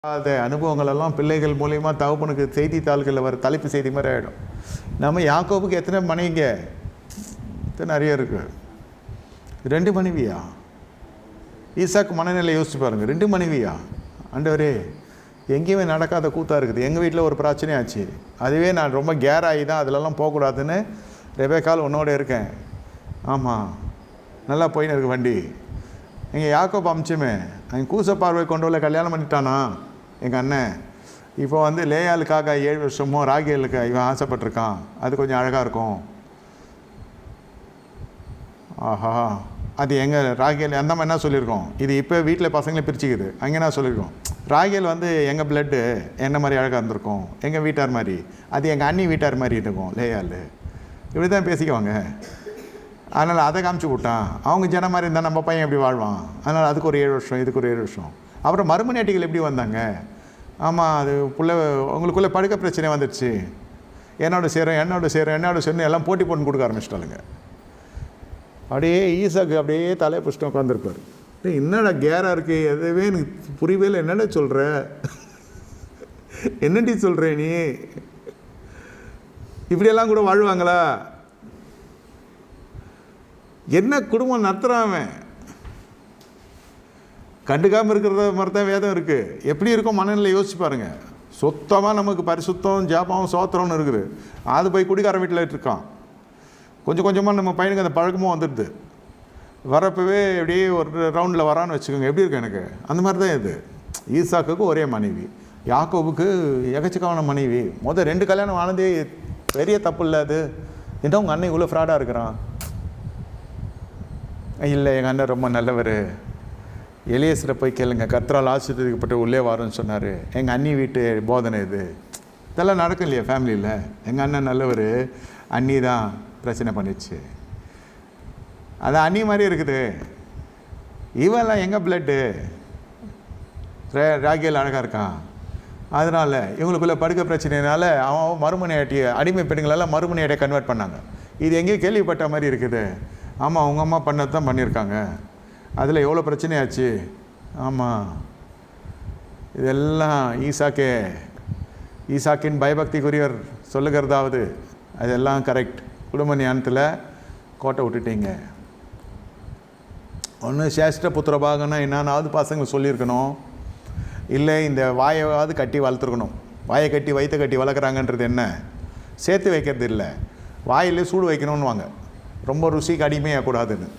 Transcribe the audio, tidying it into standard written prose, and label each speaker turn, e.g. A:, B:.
A: அனுபவங்கள் எல்லாம் பிள்ளைகள் மூலிமா தகப்பனுக்கு செய்தித்தாள்களில் வர தலைப்பு செய்தி மாதிரி ஆகிடும். நம்ம யாக்கோபுக்கு எத்தனை மனைவிங்க? நிறைய இருக்குது. 2 மனைவியா? ஈசாக்கு மனநிலை யோசிச்சு பாருங்கள். 2 மனைவியா? ஆண்டவரே, எங்கேயுமே நடக்காத கூத்தாக இருக்குது. எங்கள் வீட்டில் ஒரு பிரச்சனை ஆச்சு. அதுவே நான் ரொம்ப கேர் ஆகி தான் அதிலெல்லாம் போகக்கூடாதுன்னு ரெபேக்கால் உன்னோட இருக்கேன். ஆமாம், நல்லா போயின்னு இருக்கு வண்டி. எங்கள் யாக்கோப் அமிச்சுமே அவன் கூச பார்வை கொண்டு வரல கல்யாணம் பண்ணிட்டானா எங்கள் அண்ணன். இப்போ லேயாளுக்காக 7 வருஷமோ ராகேலுக்கு இவன் ஆசைப்பட்டிருக்கான். அது கொஞ்சம் அழகாக இருக்கும். ஆஹா, அது எங்கள் ராகேல் அந்த மாதிரி என்ன சொல்லியிருக்கோம். இது இப்போ வீட்டில் பசங்களே பிரிச்சுக்குது. அங்கே என்ன சொல்லியிருக்கோம், ராகேல் எங்கள் பிளட்டு என்ன மாதிரி அழகாக இருந்திருக்கும், எங்கள் வீட்டார் மாதிரி. அது எங்கள் அண்ணி வீட்டார் மாதிரி இருக்கும் லேயாள். இப்படி தான் பேசிக்குவாங்க. அதனால் அதை காமிச்சு விட்டான். அவங்க ஜன மாதிரி இருந்தால் நம்ம பையன் எப்படி வாழ்வான். அதனால் அதுக்கு ஒரு 7 வருஷம், இதுக்கு ஒரு 7 வருஷம். அப்புறம் மறுமணியாட்டிகள் எப்படி வந்தாங்க? ஆமாம், அது உங்களுக்குள்ளே படுக்க பிரச்சனை வந்துடுச்சு. என்னோட சேரும் எல்லாம் போட்டி போட்டு கொடுக்க ஆரம்பிச்சிட்டாளுங்க. அப்படியே ஈசாக்கு அப்படியே தலையை பிடிச்சிட்டு உட்காந்துருப்பார். என்னடா கேராக இருக்குது, எதுவே எனக்கு புரியவே இல்லை. என்னடா சொல்கிற, என்னடி சொல்கிற நீ? இப்படியெல்லாம் கூட வாழ்வாங்களா? என்ன குடும்பம் நடத்துகிறான்? கண்டுக்காமல் இருக்கிறத மாதிரி தான் வேதம் இருக்குது. எப்படி இருக்கும் மனநிலை யோசிச்சு பாருங்கள். சுத்தமாக நமக்கு பரிசுத்தம் ஜாபம் சோத்திரம்னு இருக்குது. அது போய் குடிக்கார வீட்டில் இருக்கான். கொஞ்சம் கொஞ்சமாக நம்ம பையனுக்கு அந்த பழக்கமும் வந்துடுது. வரப்பவே அப்படியே ஒரு ரவுண்டில் வரான்னு வச்சுக்கோங்க. எப்படி இருக்கு எனக்கு? அந்த மாதிரி தான் இது. ஈசாக்குக்கு ஒரே மனைவி, யாக்கோபுக்கு எக்கச்சக்கமான மனைவி. 2 கல்யாணம் ஆனதே பெரிய தப்பு இல்லை. அது என்ன உங்கள் அண்ணன் இவ்வளோ ஃப்ராடாக இருக்கிறான்? இல்லை, எங்கள் அண்ணன் ரொம்ப நல்லவர். எலியேசரை போய் கேளுங்க, கர்த்தரால் ஆசீர்வதிக்கப்பட்டு உள்ளே வாருன்னு சொன்னார். எங்கள் அண்ணி வீட்டு போதனை இது. இதெல்லாம் நடக்கும் இல்லையா ஃபேமிலியில்? எங்கள் அண்ணன் நல்லவர், அண்ணி தான் பிரச்சனை பண்ணிடுச்சு. அது அண்ணி மாதிரி இருக்குது. இவெல்லாம் எங்கள் பிளட்டு ராகேல் அழகாக இருக்கான். அதனால் இவங்களுக்குள்ளே படுக்க பிரச்சனைனால அவன் மறுமனையாட்டியை, அடிமை பெண்களெல்லாம் மறுமனையாட்டியை கன்வெர்ட் பண்ணாங்க. இது எங்கேயும் கேள்விப்பட்ட மாதிரி இருக்குது. ஆமாம், அவங்க அம்மா பண்ணது தான் பண்ணியிருக்காங்க. அதில் எவ்வளோ பிரச்சனையாச்சு. ஆமாம், இதெல்லாம் ஈசாக்கின் பயபக்திக்குரியவர் சொல்லுகிறதாவது அதெல்லாம் கரெக்ட். குடும்ப ஞானத்தில் கோட்டை விட்டுட்டீங்க. ஒன்று சேஷ்ட புத்திரபாகனா என்னானாவது பசங்க சொல்லியிருக்கணும். இல்லை இந்த வாயாவது கட்டி வளர்த்துருக்கணும். வாயை கட்டி வயிற்ற கட்டி வளர்க்குறாங்கன்றது என்ன? சேர்த்து வைக்கிறது இல்லை, வாயிலே சூடு வைக்கணும்னு வாங்க. ரொம்ப ருசிக்கு அடிமையாகக்கூடாதுன்னு.